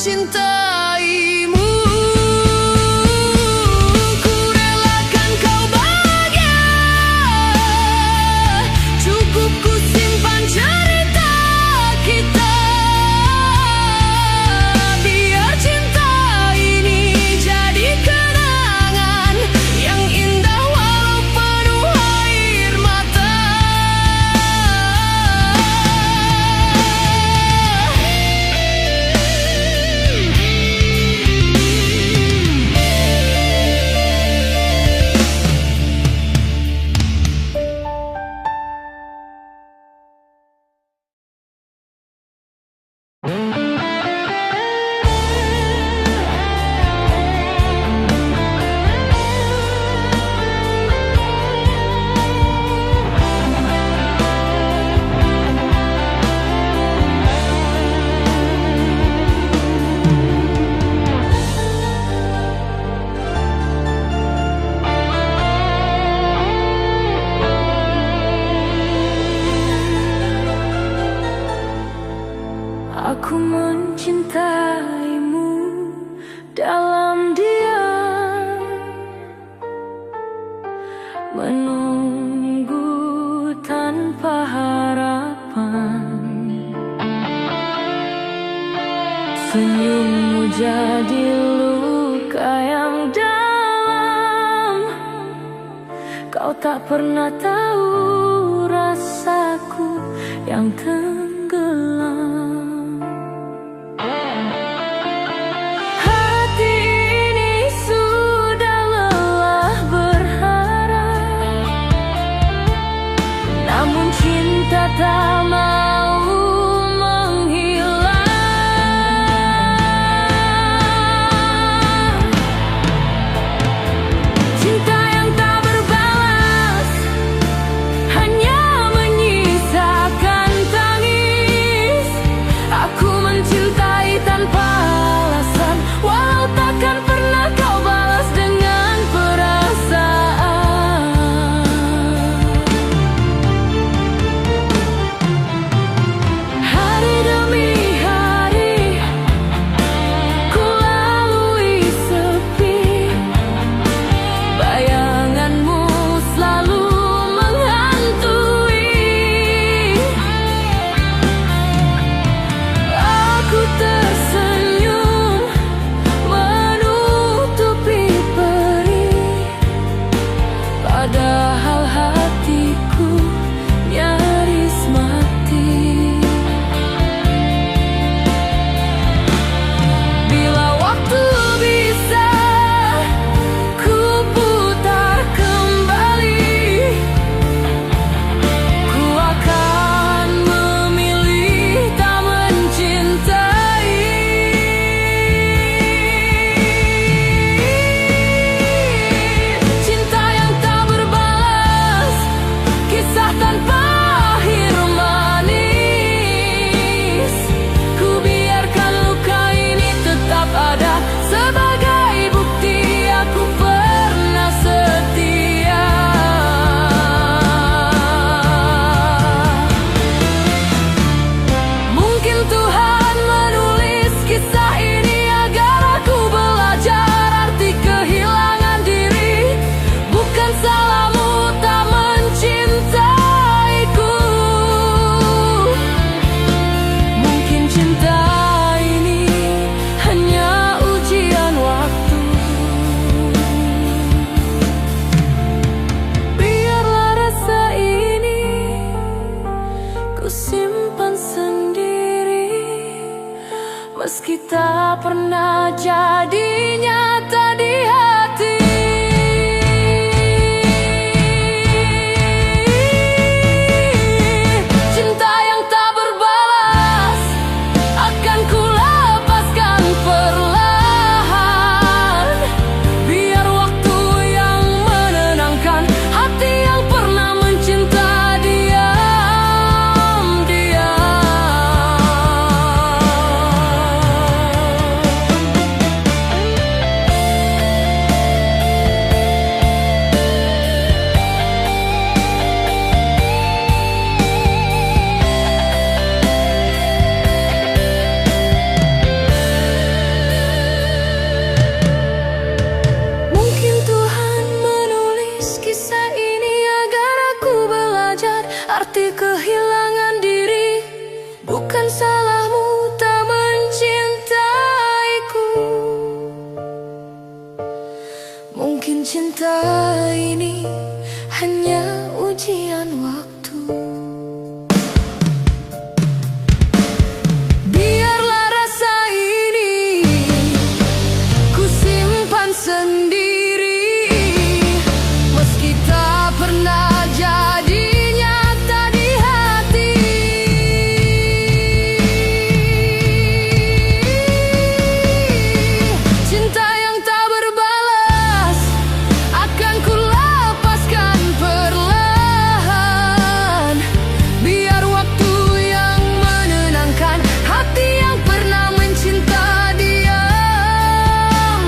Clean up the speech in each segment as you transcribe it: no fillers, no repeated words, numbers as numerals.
mencintaimu. Ku relakan kau bahagia, cukup ku simpan cerita kita. Biar cinta ini jadi kenangan yang indah walau penuh air mata. Aku mencintaimu dalam diam, menunggu tanpa harapan. Senyummu jadi luka yang dalam. Kau tak pernah tahu rasaku yang tenggelam. Cinta tak mau menghilang. Cinta yang tak berbalas hanya menyisakan tangis. Mungkin cinta ini hanya ujian waktu. Biarlah rasa ini ku simpan sendiri, meski tak pernah jadi nyata di hati. Cinta yang tak berbalas akan ku lepaskan perlahan. Biar waktu yang menenangkan hati yang pernah mencinta diam-diam.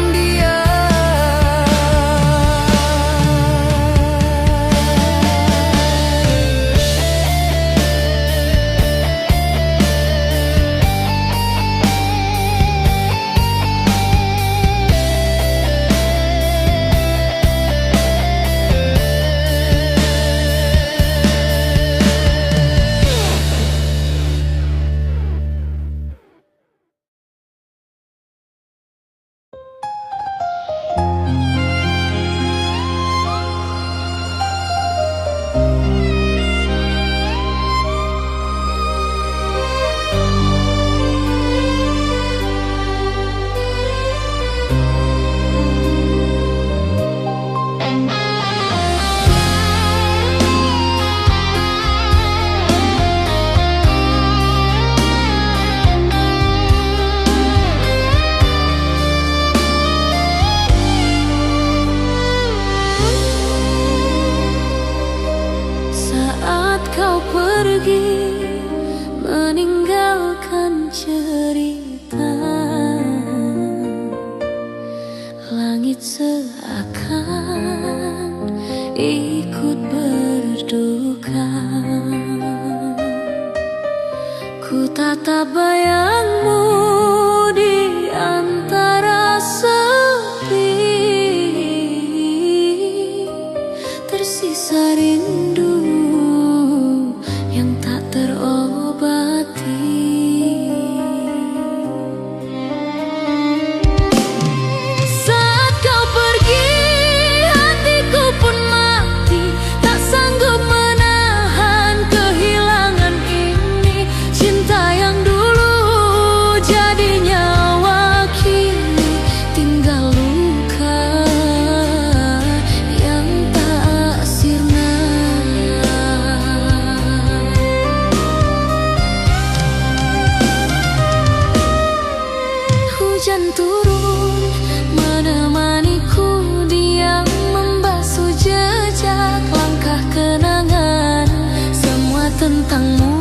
Saat kau pergi meninggalkan cerita, langit seakan ikut berduka. Ku tatap bayangmu di antara sepi, tersisa rindu yang tak terobati. Saat kau pergi, hatiku pun mati, tak sanggup menahan kehilangan ini. Cinta yang dulu jadi nyawa, kini tinggal luka yang tak sirna. Hujan turun menemaniku, diam membasuh jejak langkah kenangan. Semua tentangmu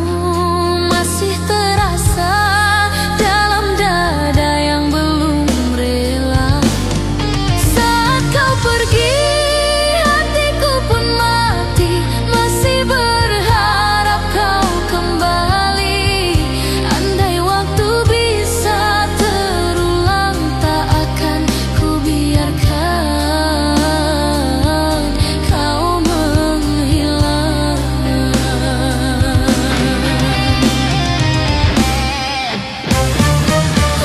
masih terasa dalam dada yang belum rela. Saat kau pergi, hatiku pun mati, masih berharap kau kembali. Andai waktu bisa terulang, tak akan ku biarkan kau menghilang.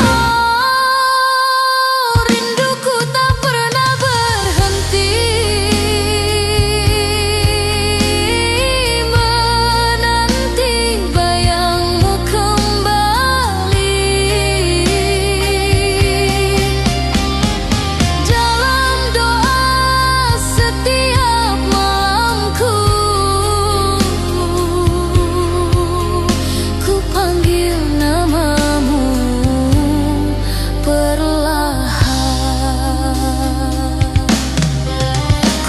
Oh, rinduku tak pernah berhenti, menanti bayangmu kembali. Dalam doa setiap malamku, ku panggil namamu perlahan.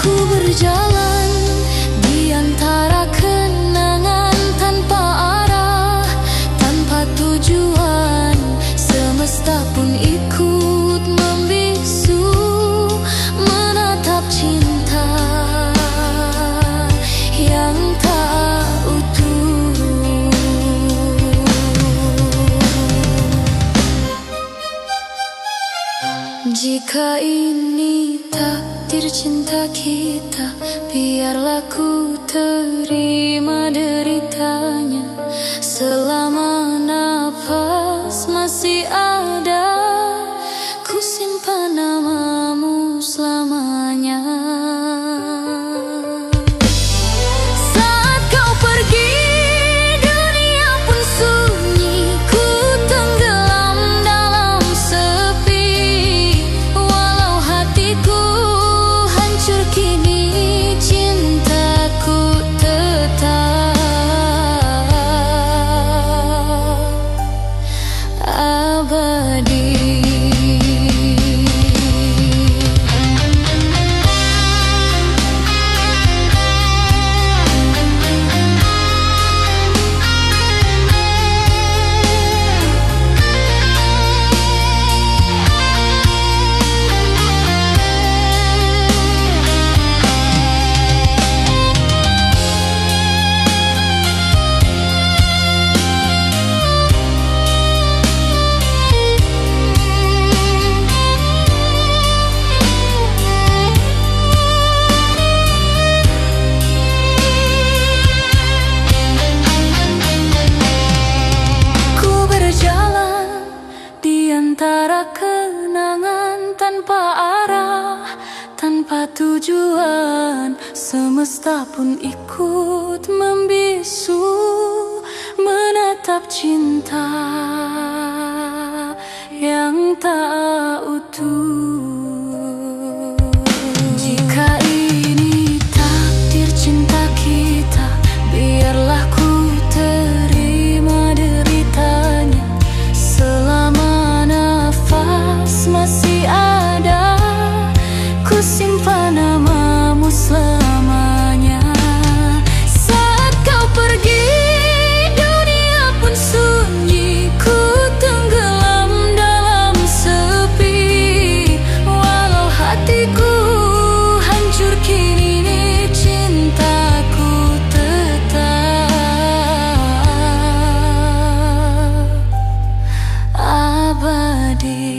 Ku berjalan di antara kenangan tanpa arah, tanpa tujuan. Semesta pun ikut membisu, menatap cinta yang tak utuh. Jika ini takdir cinta kita, biarlah ku terima deritanya. Selama nafas masih ada, ku simpan namamu selamanya. selamanya. Saat kau pergi, dunia pun sunyi, ku tenggelam dalam sepi. Walau hatiku hancur kini, cintaku tetap abadi. Antara kenangan tanpa arah, tanpa tujuan, semesta pun ikut membisu, menatap cinta yang tak utuh. Jika ini takdir cinta kita, biarlah ku terima deritanya. Selama masih ada, ku simpan namamu selamanya. Saat kau pergi, dunia pun sunyi, ku tenggelam dalam sepi. Walau hatiku hancur kini, cintaku tetap abadi.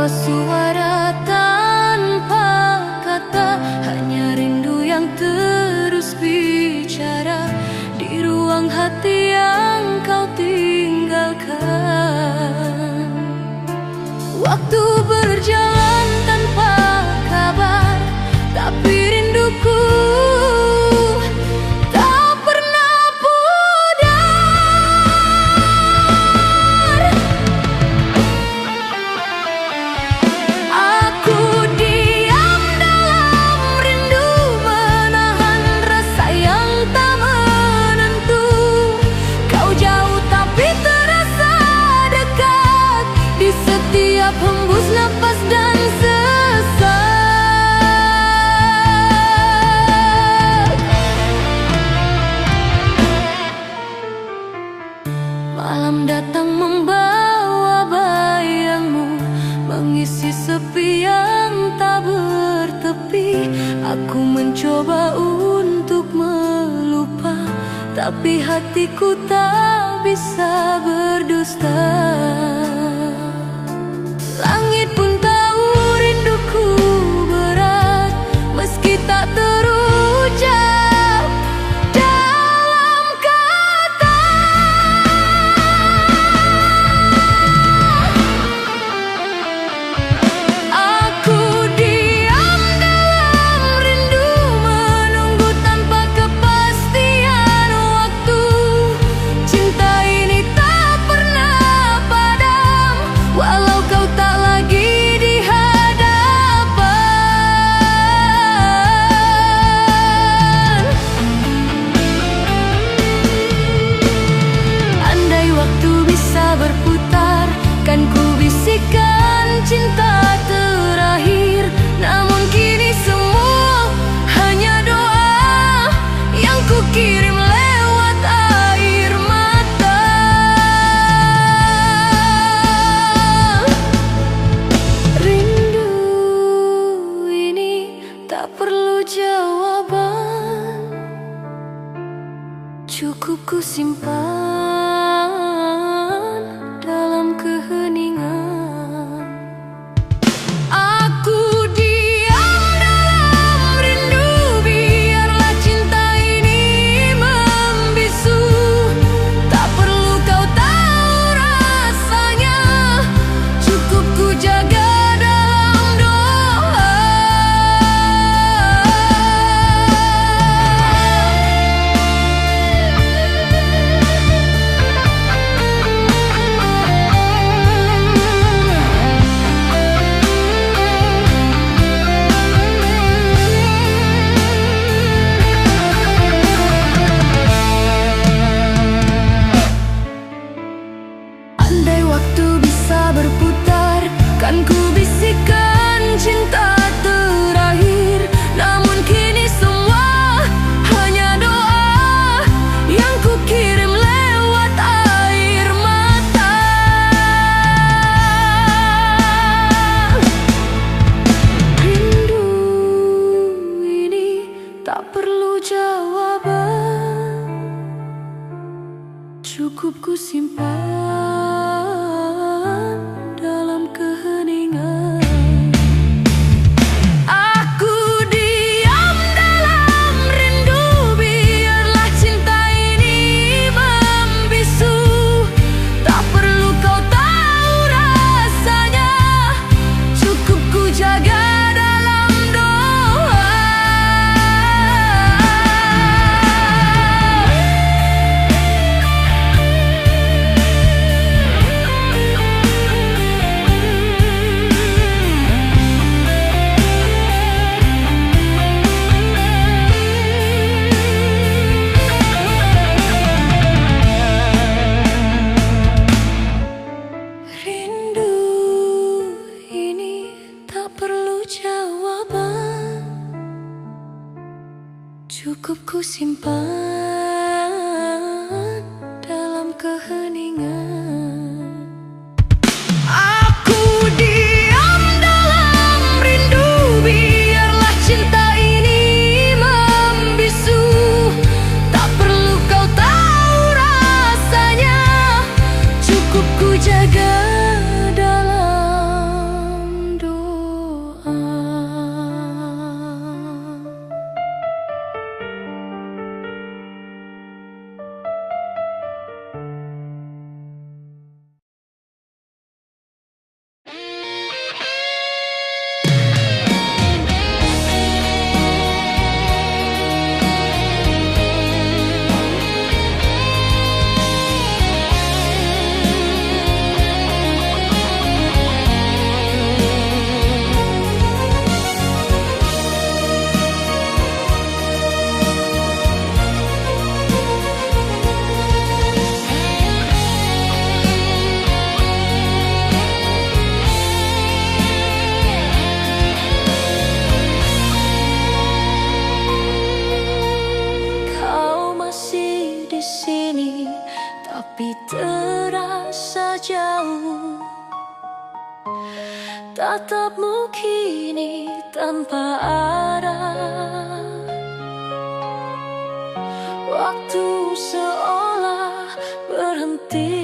Suara tanpa kata, hanya rindu yang terus bicara di ruang hati yang kau tinggalkan. Waktu berjalan tanpa kabar, tapi rinduku tak pernah pudar. Aku diam dalam rindu, menahan rasa yang tak menentu. Kau jauh tapi terasa dekat, di setiap hembus napas dan sesak. Malam datang membawa bayangmu, mengisi sepi yang tak bertepi. Aku mencoba untuk melupa, tapi hatiku tak bisa berdusta. Langit pun tahu rinduku berat, meski tak terucap dalam kata. Aku diam dalam rindu, menunggu tanpa kepastian waktu. Cinta ini tak pernah padam, walau kau tak lagi simpan dalam keheningan. Aku diam dalam rindu, biarlah cinta ini membisu. Tak perlu kau tahu rasanya, cukup ku jaga dalam doa. Andai waktu bisa berputar, kan ku bisikan cinta terakhir. Namun kini semua hanya doa yang ku kirim lewat air mata. Rindu ini tak perlu jawaban, cukup ku simpan dalam keheningan. Aku diam dalam rindu, biarlah cinta ini membisu. Tak perlu kau tahu rasanya, cukup ku jaga dalam doa. Rindu ini tak perlu jawaban, cukup ku simpan dalam keheningan. Aku diam dalam rindu, biarlah cinta ini membisu. Tak perlu kau tahu rasanya, cukup ku jaga dalam doa. Kau masih di sini, tapi terasa jauh. Tatapmu kini tanpa arah, waktu seolah berhenti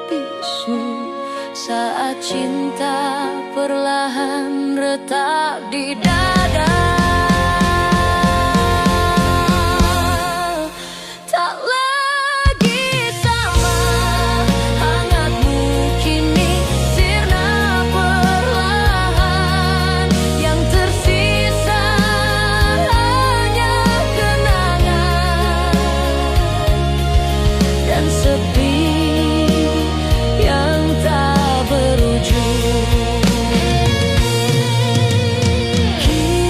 bisu saat cinta perlahan retak di dada. Tak lagi sama hangatmu kini sirna perlahan. Yang tersisa hanya kenangan dan sepi yang tak berujung. Kini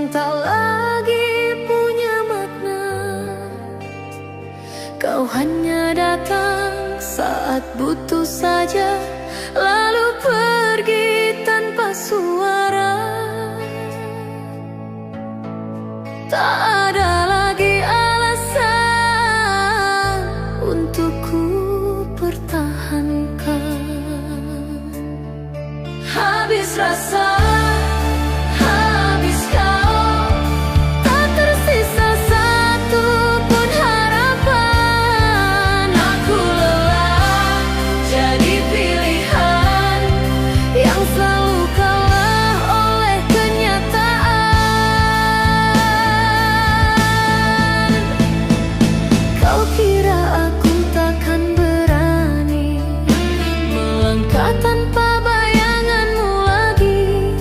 yang tak lagi punya makna. Kau hanya datang saat butuh saja, lalu pergi tanpa suara. Tak ada lagi alasan untuk ku pertahankan. Habis rasa, habis kau, tak tersisa satu pun harapan. Aku lelah jadi pilihan yang selalu kalah oleh kenyataan. Kau kira aku takkan berani melangkah tanpa bayanganmu lagi.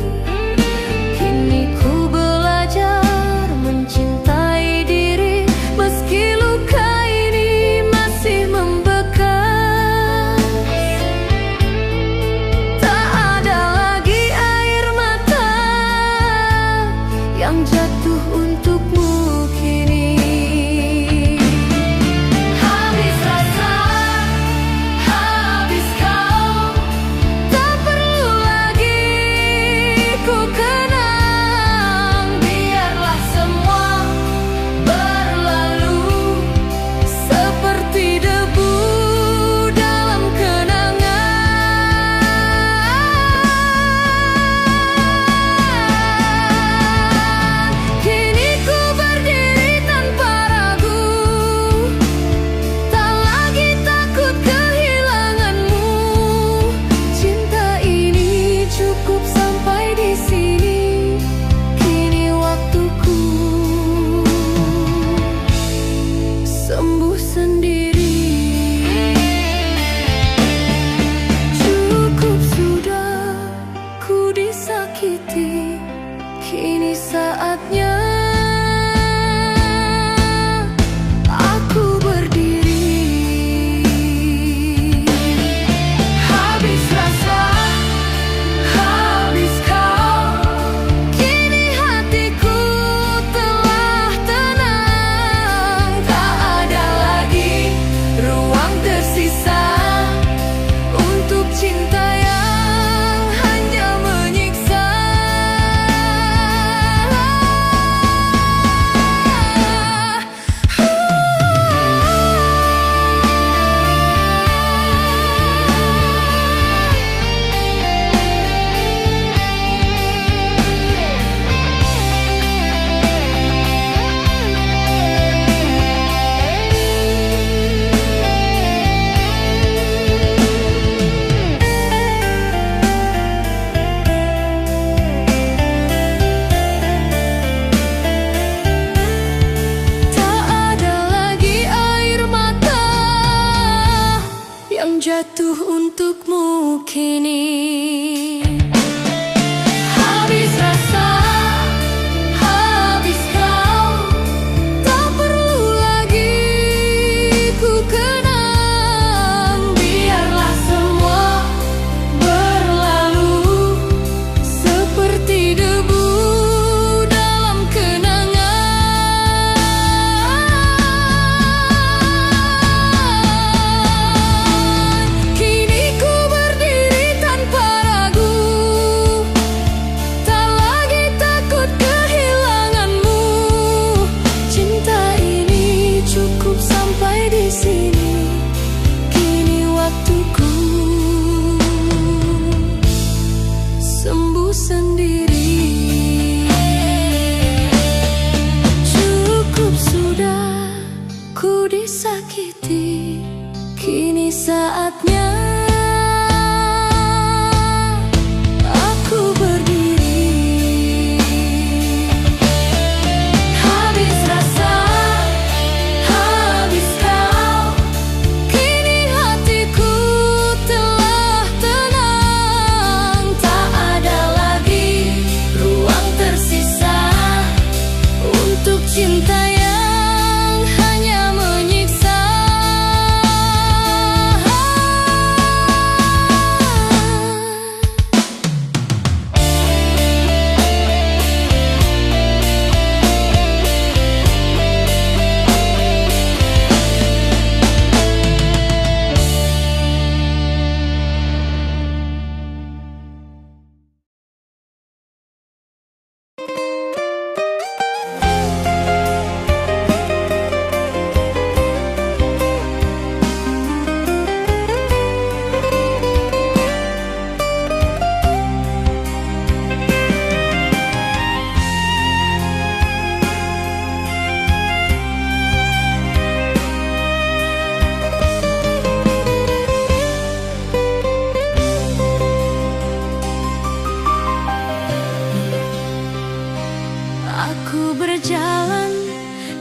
berjalan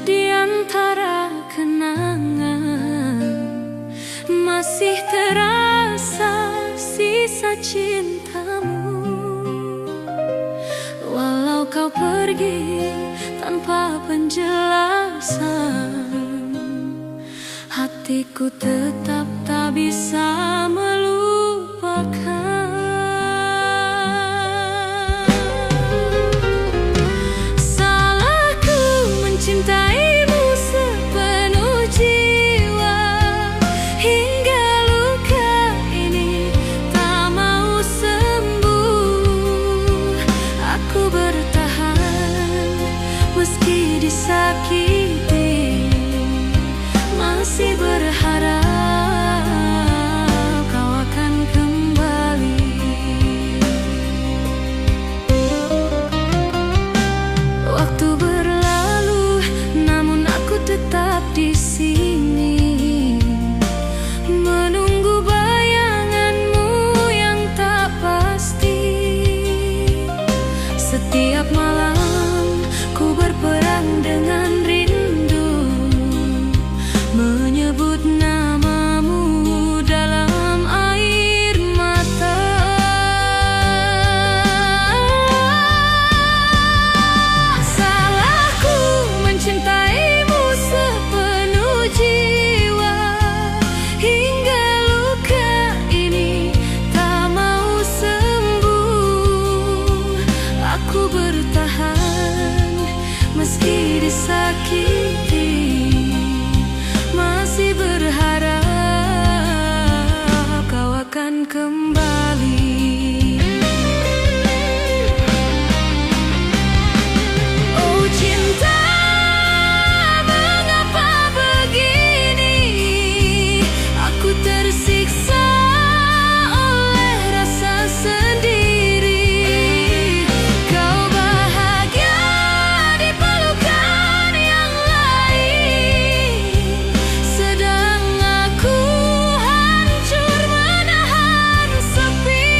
di antara kenangan, masih terasa sisa cintamu. Walau kau pergi tanpa penjelasan, hatiku tetap tak bisa melupakan. Salahku mencintaimu sepenuh jiwa, hingga luka ini tak mau sembuh. Aku bertahan meski disakiti, masih berharap kau akan kembali. Waktu berlalu, namun aku tetap di sini, menunggu bayanganmu yang tak pasti. Setiap malam ku berperang dengan rindu, menyebut namamu dalam air mata. Salahku mencintaimu sepenuh jiwa, hingga luka ini tak mau sembuh. Aku bertahan meski disakiti, masih berharap kau akan kembali. Oh cinta, mengapa begini? Aku tersiksa oleh rasa sendiri. Kau bahagia di pelukan yang lain, sedang aku hancur menahan sepi.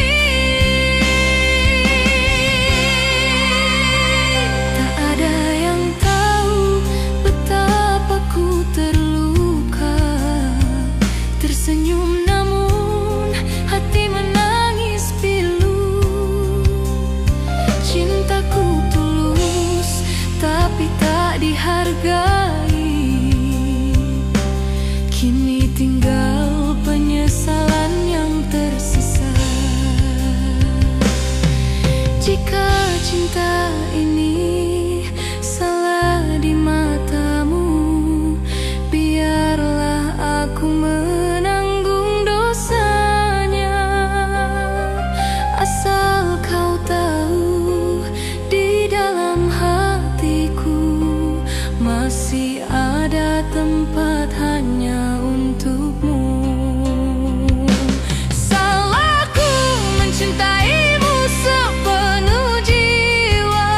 Tak ada yang tahu betapa ku terluka, tersenyum namun hati menangis pilu. Cintaku tulus tapi tak dihargai, kini tinggal penyesalan yang tersisa. Jika cinta ini salah di matamu, biarlah aku menanggung dosanya. Asal kau tahu, di dalam hatiku masih ada tempat hanya untukmu. Salahku mencintaimu sepenuh jiwa,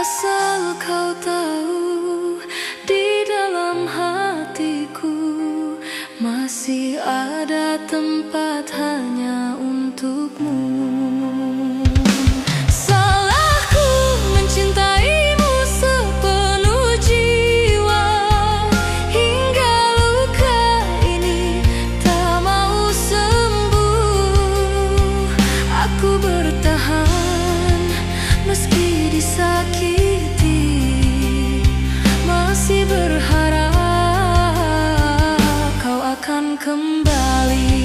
Asal kau tahu, di dalam hatiku masih ada tempat hanya untukmu. Salahku mencintaimu sepenuh jiwa, hingga luka ini tak mau sembuh. Aku bertahan meski disakiti, masih berharap kau akan kembali.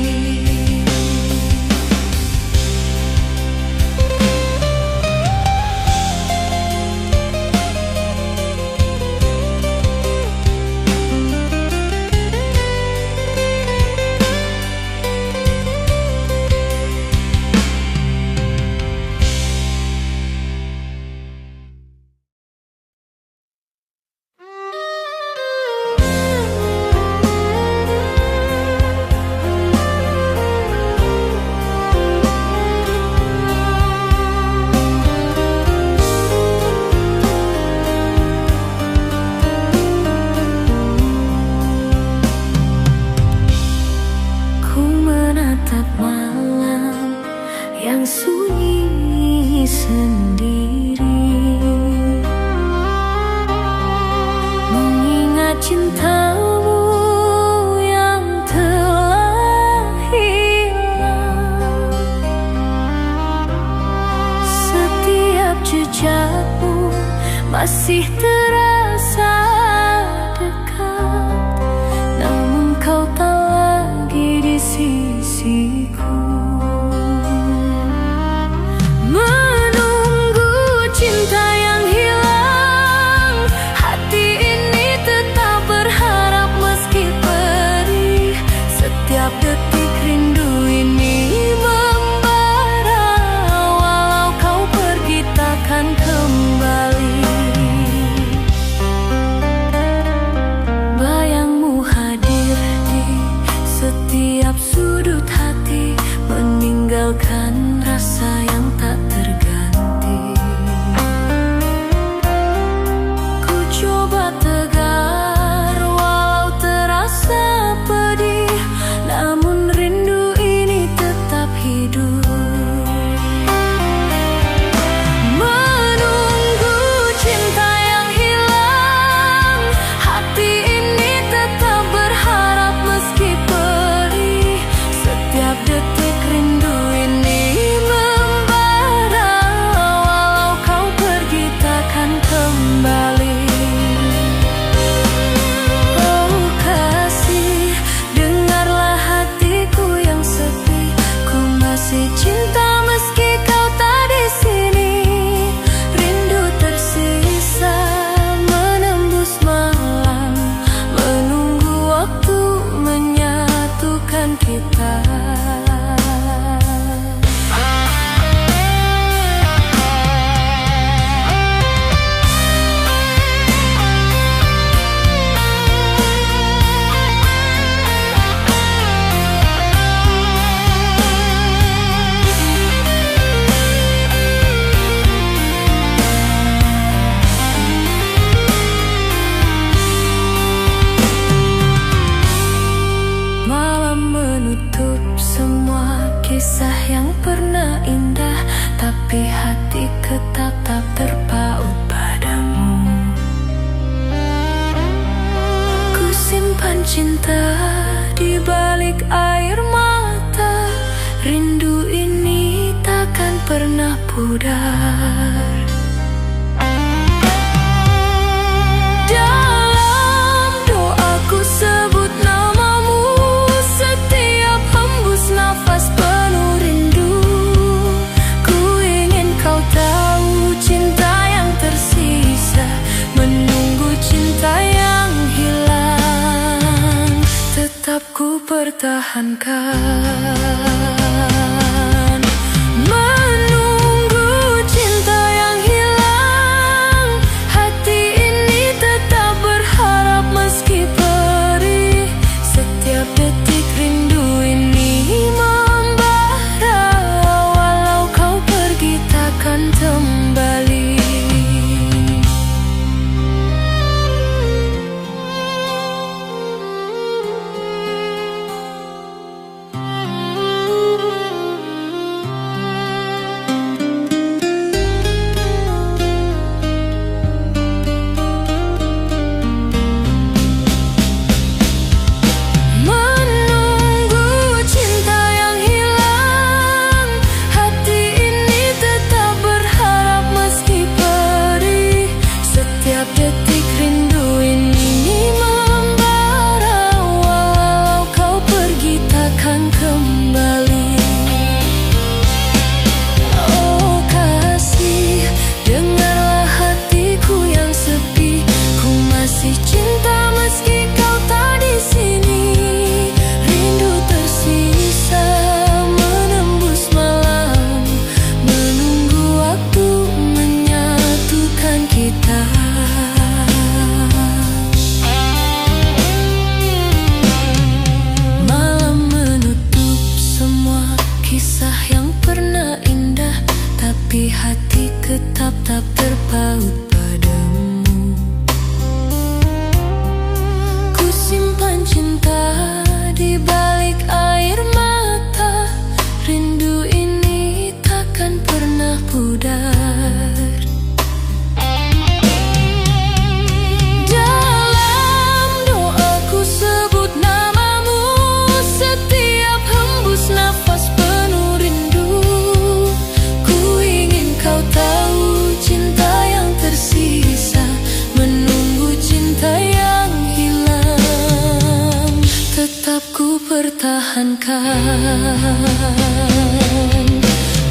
Yang sunyi sendiri, mengingat cintamu yang telah hilang. Setiap jejakmu masih terasa dekat, namun kau tak lagi di sisiku. Cinta yang hilang, hati ini tetap berharap meski perih. Setiap detik rindu ini membara, walau kau pergi takkan kembali. Bayangmu hadir di setiap sudut hati, meninggalkan rasa yang tak terganti. Tegar walau terasa pedih, namun rindu ini tetap hidup. Menunggu cinta yang hilang, hati ini tetap berharap meski perih. Setiap detik rindu ini membara, walau kau pergi takkan kembali. Cinta meski kau tak di sini, rindu tersisa menembus malam, menunggu waktu menyatukan kita. Kisah yang pernah indah, tapi hati tetap terpaut padamu. Ku simpan cinta di balik air mata, rindu ini takkan pernah pudar. Dalam doaku sebut namamu, setiap hembus nafas penuh rindu. Ku ingin kau tahu cinta yang tersisa, menunggu cinta yang hilang, tetap ku pertahankan. Menunggu cinta yang hilang, hati ini tetap berharap meski perih. Setiap detik rindu ini membara, walau kau pergi takkan kembali.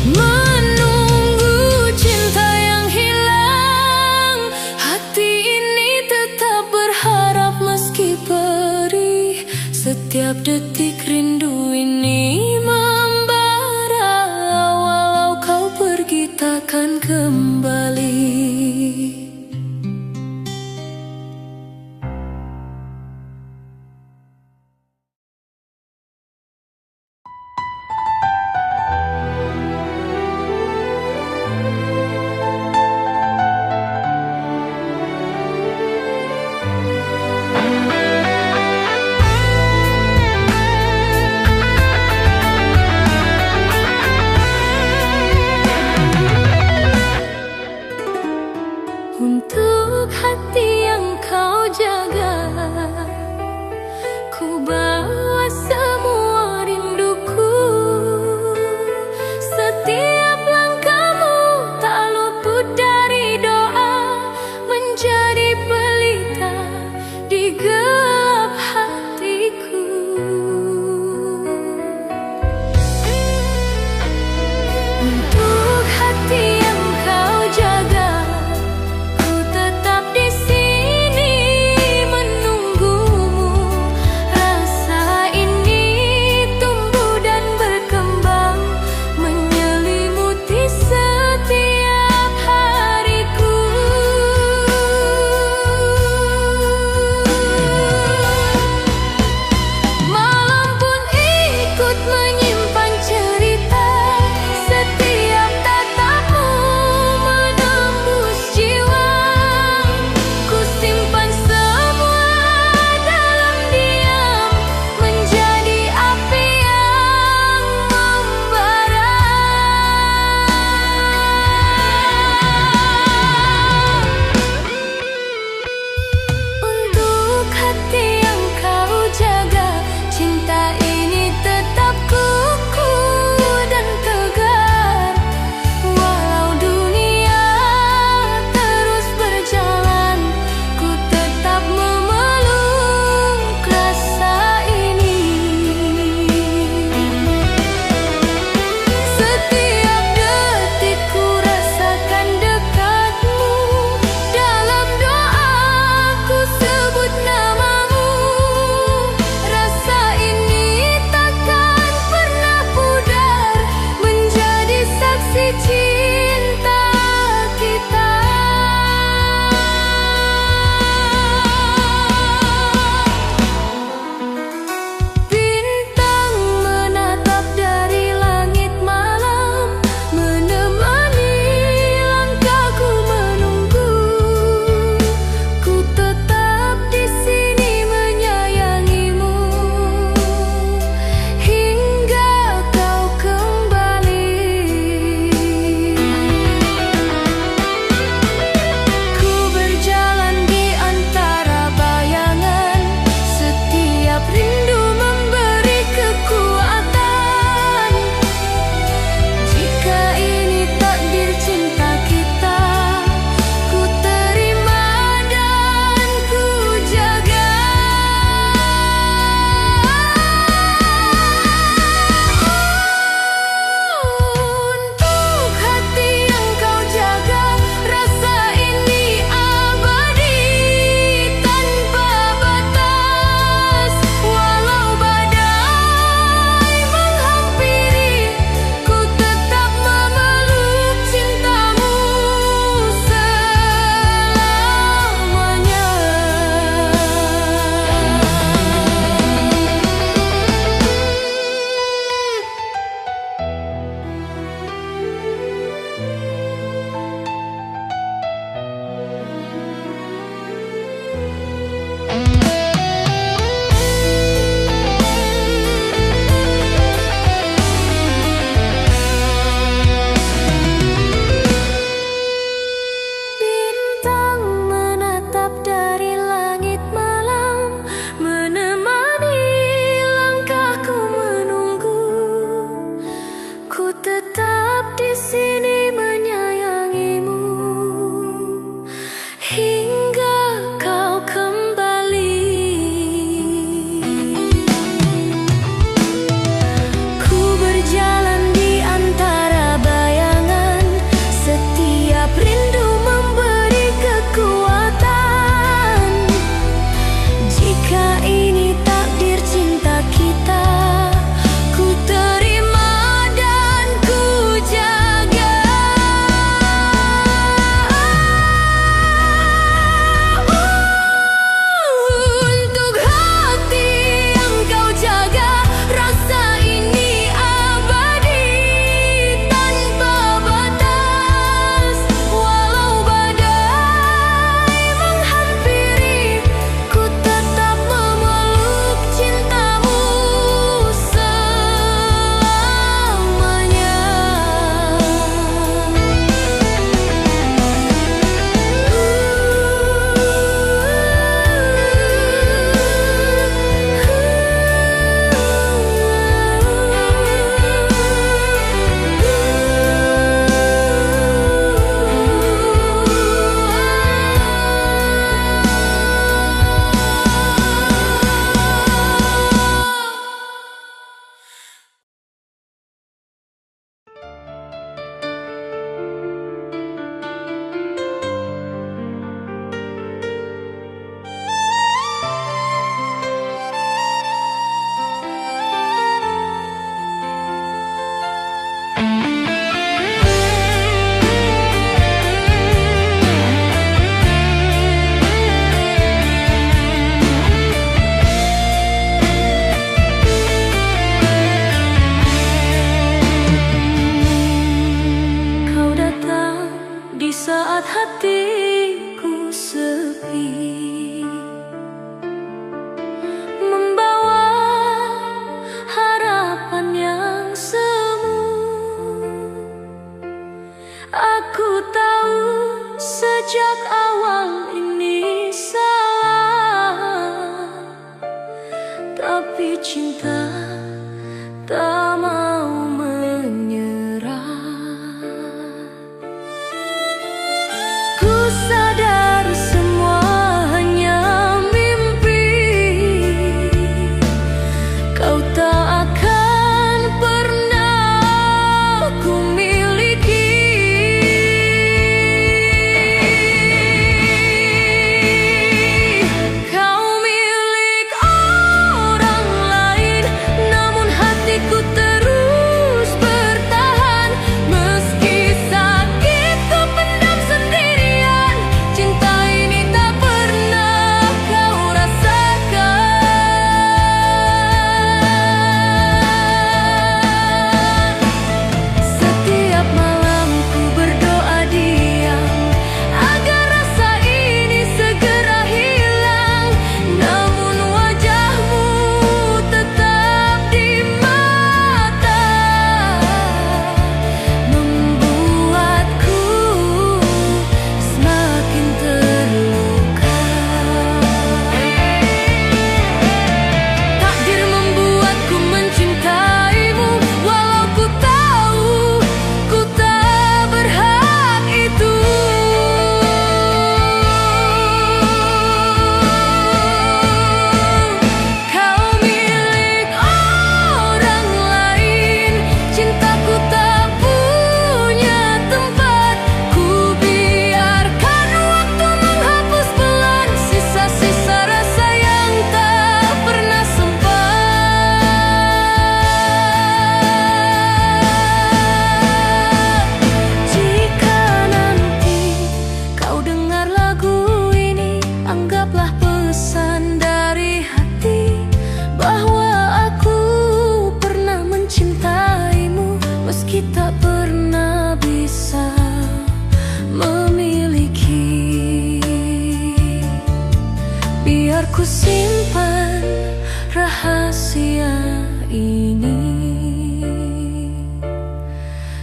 Menunggu cinta yang hilang, hati ini tetap berharap meski perih. Setiap detik rindu ini membara, walau kau pergi takkan kembali.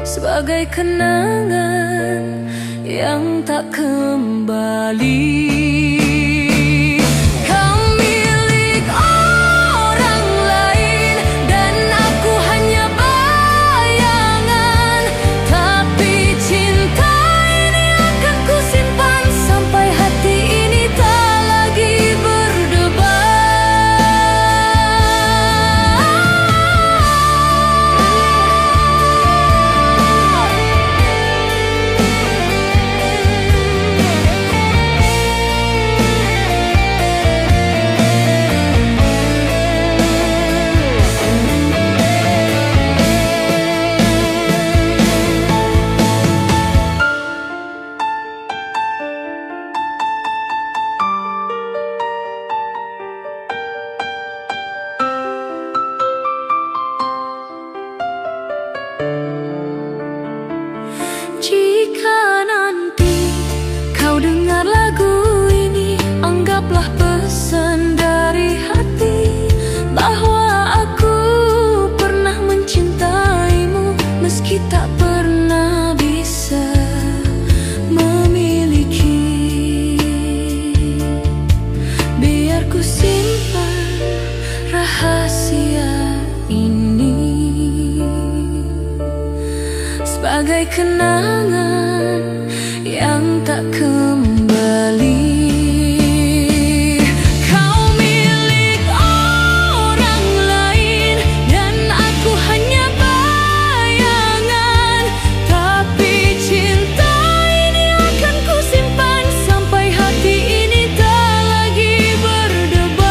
sebagai kenangan yang tak kembali. Jika nanti kau dengar lagu ini, anggaplah pesan dari hati bahwa aku pernah mencintaimu meski tak pernah bisa memiliki. Biar ku simpan rahasia ini sebagai kenangan yang tak kembali. Kau milik orang lain dan aku hanya bayangan, tapi cinta ini akan ku simpan sampai hati ini tak lagi berdebar.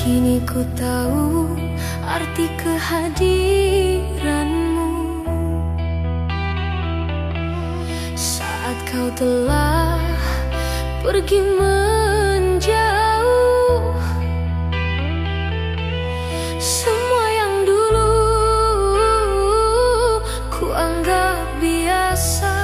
Kini ku tahu arti kehadiranmu saat kau telah pergi menjauh. Semua yang dulu ku anggap biasa,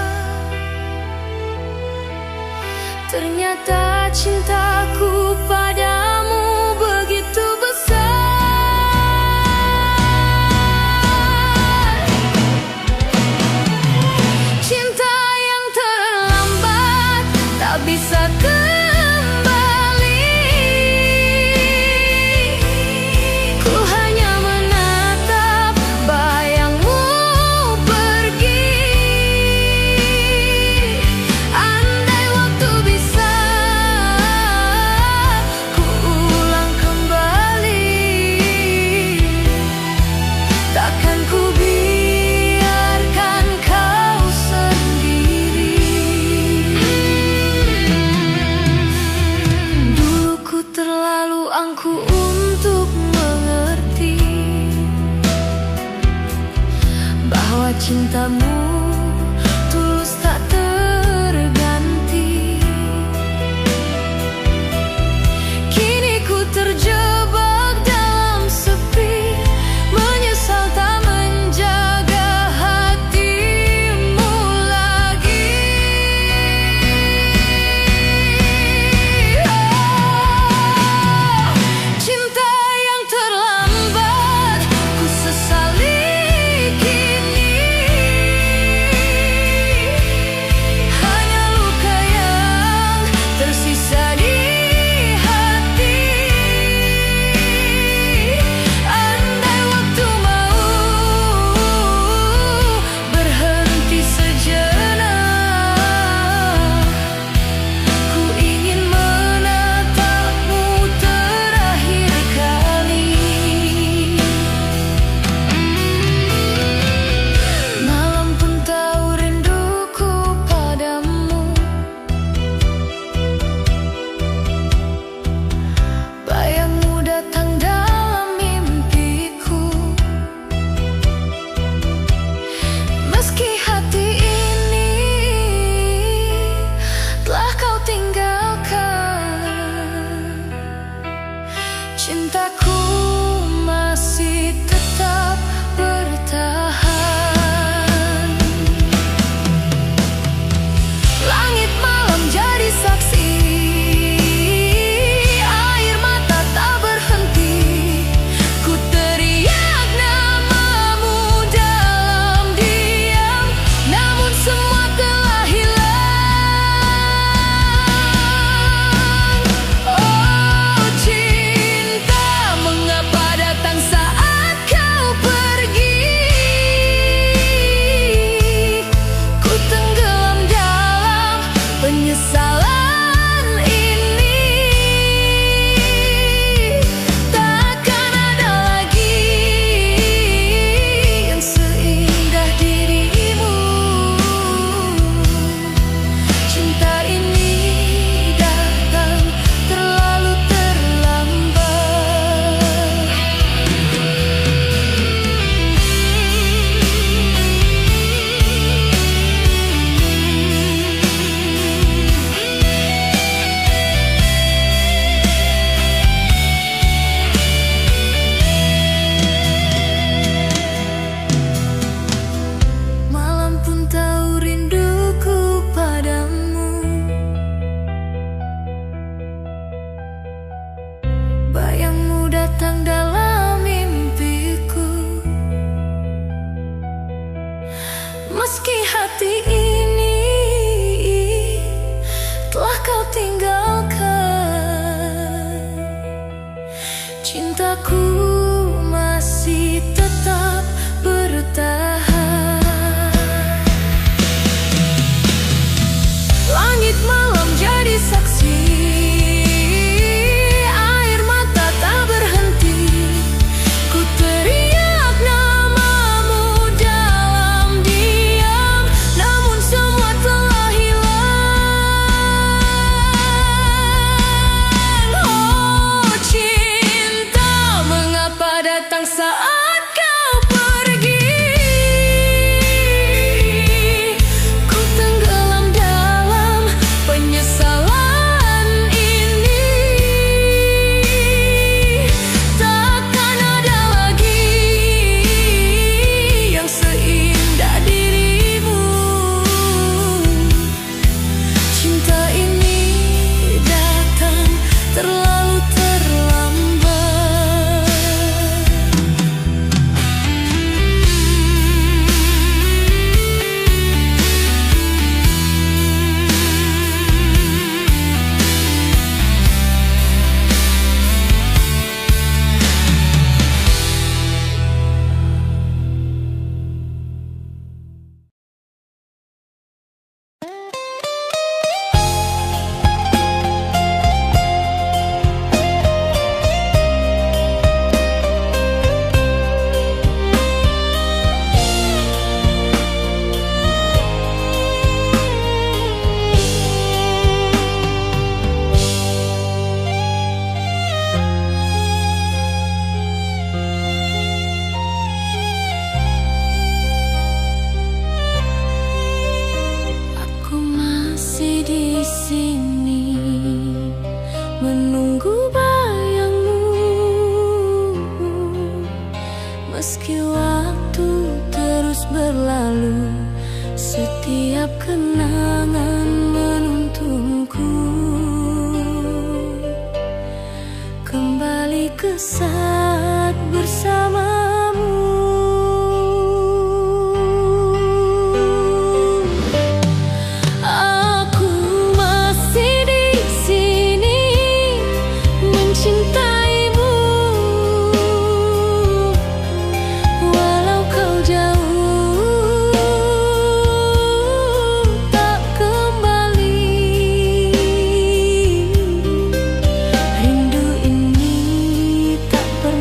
ternyata cintaku padamu begitu besar. Cinta yang terlambat tak bisa kembali. Ku hanya menatap bayangmu pergi. Andai waktu bisa ku ulang kembali, takkan ku biarkan kau sendiri. Dulu ku terlalu angkuh untuk mengerti bahwa cintamu tulus tak terganti. Kini ku terjebak dalam sepi, menyesal tak menjaga hatimu lagi. Cinta yang terlambat ku sesali kini. Meski waktu terus berlalu, setiap kenangan menuntunku kembali ke saat bersamamu. Aku masih di sini mencintaimu, walau kau jauh tak kembali. Rindu ini tak pernah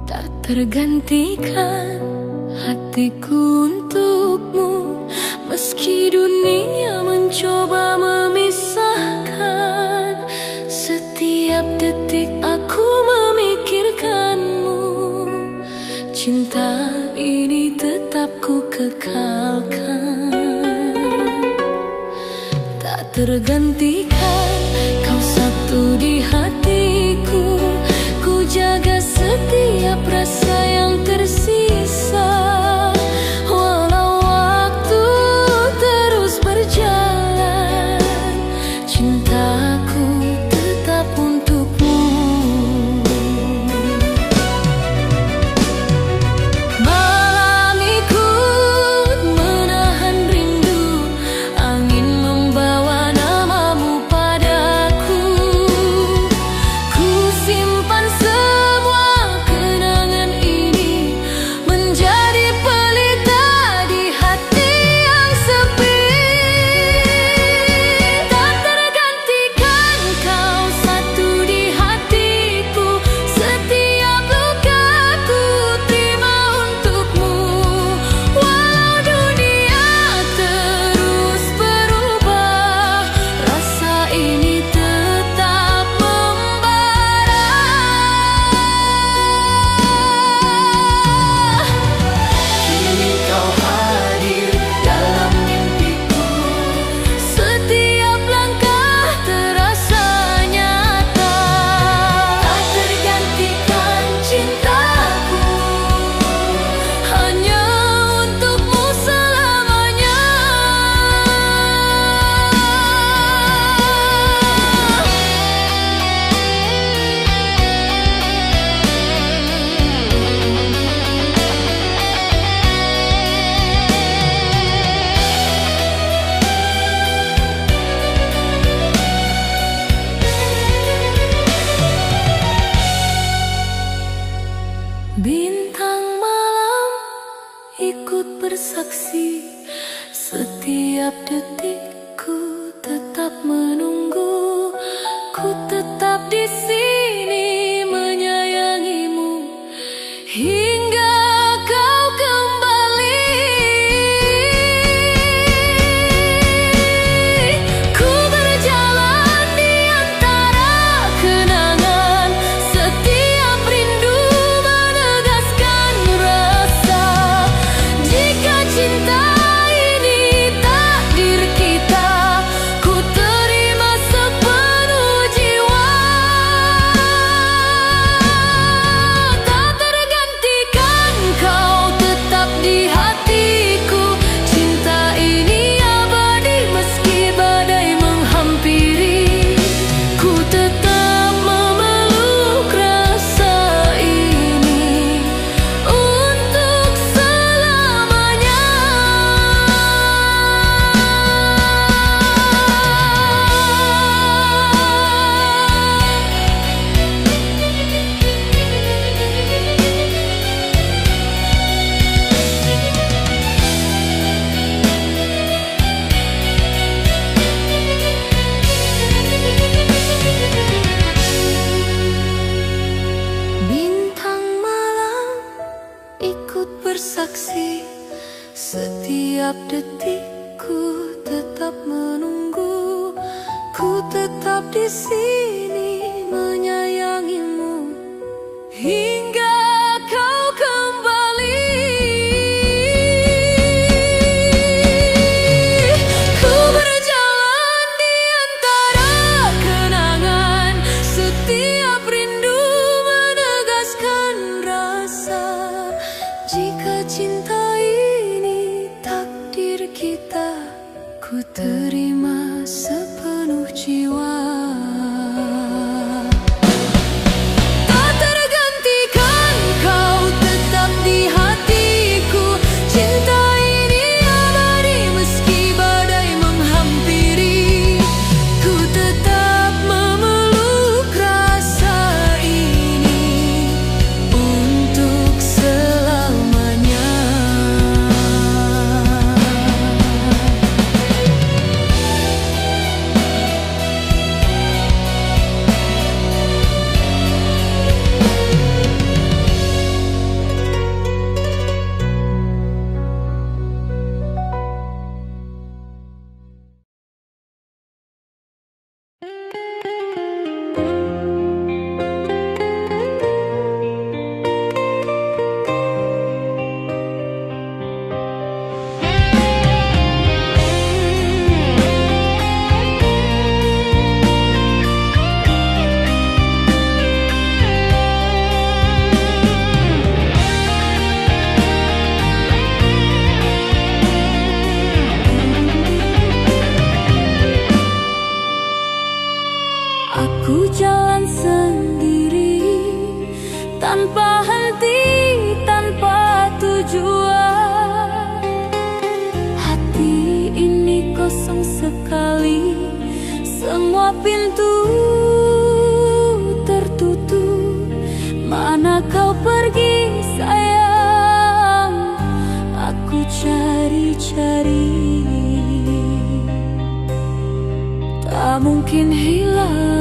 Tak tergantikan hatiku untukmu, meski dunia mencoba memisahkan. Setiap detik aku memikirkanmu, cinta ini tetap ku kekalkan. Tak tergantikan, kau satu di hatiku, ku jaga setiap rasa yang tersisa. Walau waktu terus berjalan, cintaku tetap untukmu. Malam ikut menahan rindu, angin membawa namamu padaku. Ku simpan semua kenangan ini, menjadi pelita di hati yang sepi. Tak tergantikan, kau satu di hatiku, setiap luka ku terima untukmu. Walau dunia terus berubah, rasa ini tetap membara. Kini kau hadir dalam mimpiku, setiap langkah terasa nyata. Tak tergantikan cintaku, hanya untukmu selamanya. Bintang malam ikut bersaksi, setiap detikku tetap menunggu. Ku tetap di sini menyayangimu hingga kau kembali. Ku berjalan di antara kenangan, setiap rindu menegaskan rasa. Jika cinta ini takdir kita, ku terima sepenuh jiwa. Tak tergantikan, kau tetap di hatiku, cinta ini abadi meski badai menghampiri. Ku tetap memeluk rasa ini untuk selamanya. Bintang malam ikut bersaksi, setiap detikku tetap menunggu. Ku tetap di sini menyayangimu hingga kau kembali. Ku berjalan di antara kenangan, setiap rindu menegaskan rasa. Jika cinta ini takdir kita, ku terima sepenuh jiwa. tanpa henti, tanpa tujuan. Hati ini kosong sekali, semua pintu tertutup. Mana kau pergi sayang, aku cari-cari, tak mungkin hilang.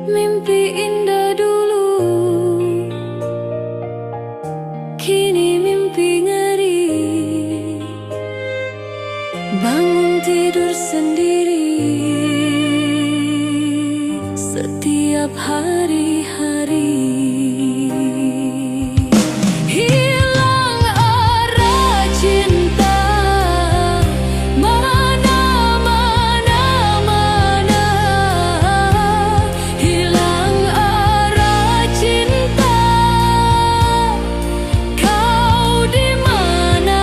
Mimpi indah dulu, kini mimpi ngeri. Bangun tidur sendiri setiap hari-hari. Hilang arah cinta, mana-mana-mana. Hilang arah cinta, kau di mana?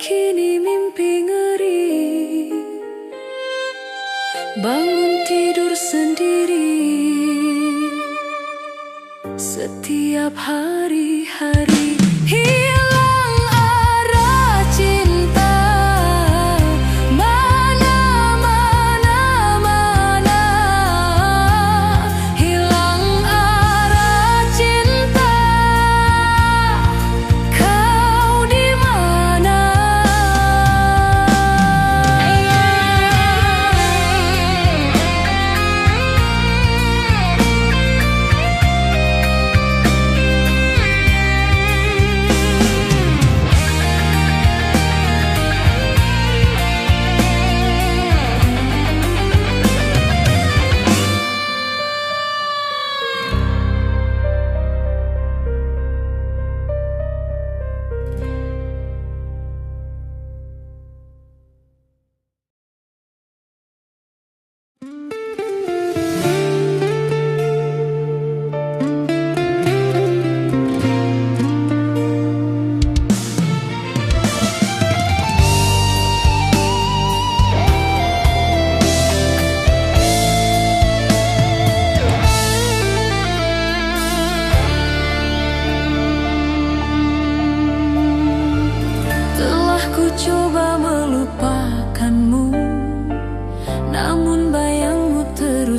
Kini mimpi ngeri, bangun tidur sendiri setiap hari-hari. Hilang arah cinta, mana-mana-mana. Hilang arah cinta, kau di mana?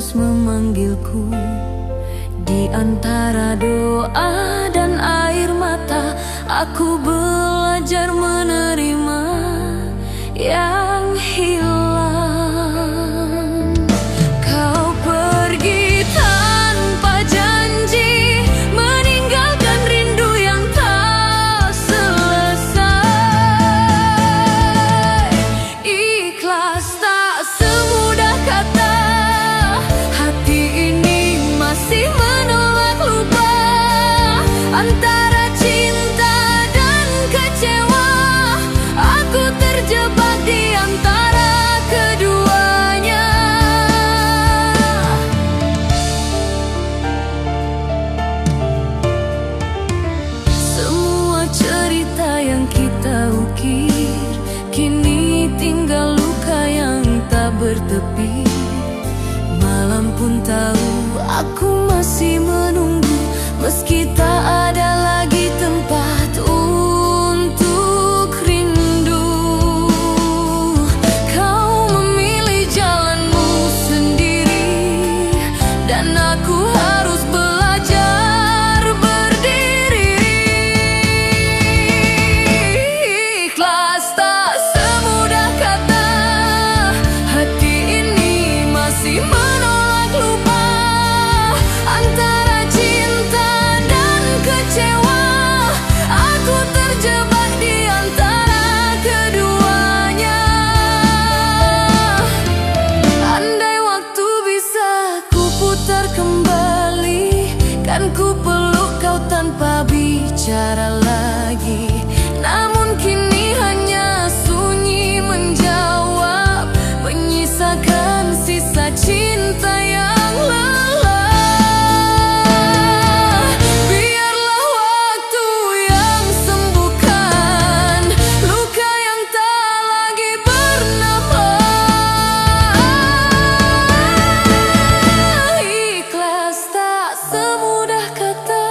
terus memanggilku. Di antara doa dan air mata, aku belajar menerima yang hilang. Kau pergi tanpa janji, meninggalkan rindu yang tak selesai. Ikhlas tak semudah kata, hati ini masih menolak lupa. Antara cinta dan kecewa, aku terjebak di antara keduanya. Semua cerita yang kita ukir kini tinggal luka yang tak bertepi. Malam pun tahu aku masih menunggu, meski tak ada lagi tempat untuk rindu. Kau memilih jalanmu sendiri, dan aku harus belajar berdiri. Ikhlas tak semudah kata, hati ini masih menolak lupa. Antara cinta dan kecewa, aku terjebak di antara keduanya. Andai waktu bisa ku putar kembali, kan ku peluk kau tanpa bicara lagi. Namun kini hanya sunyi menjawab, menyisakan sisa cinta yang lelah. Biarlah waktu yang sembuhkan luka yang tak lagi bernama. Ikhlas tak semudah kata,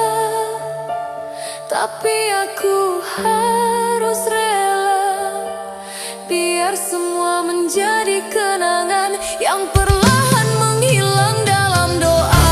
tapi aku harus rela. Biar semua menjadi kenangan yang perlahan menghilang dalam doa.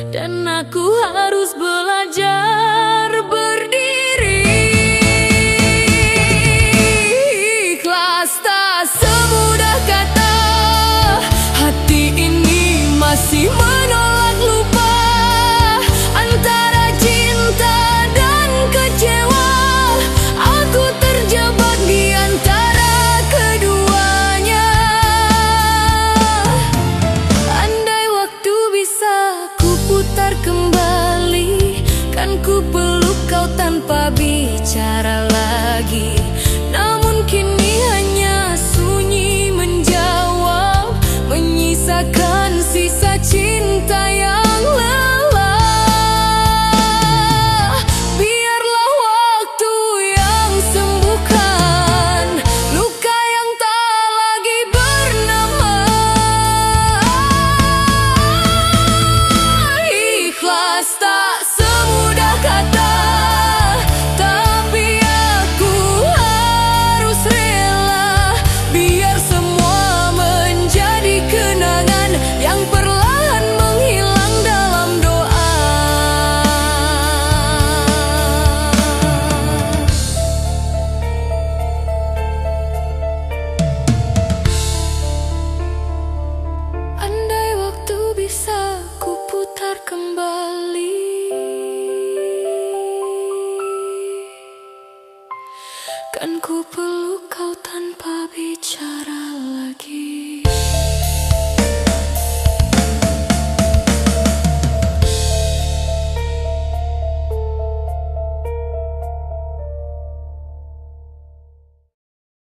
Dan aku harus belajar berdiri. Ikhlas tak semudah kata, hati ini masih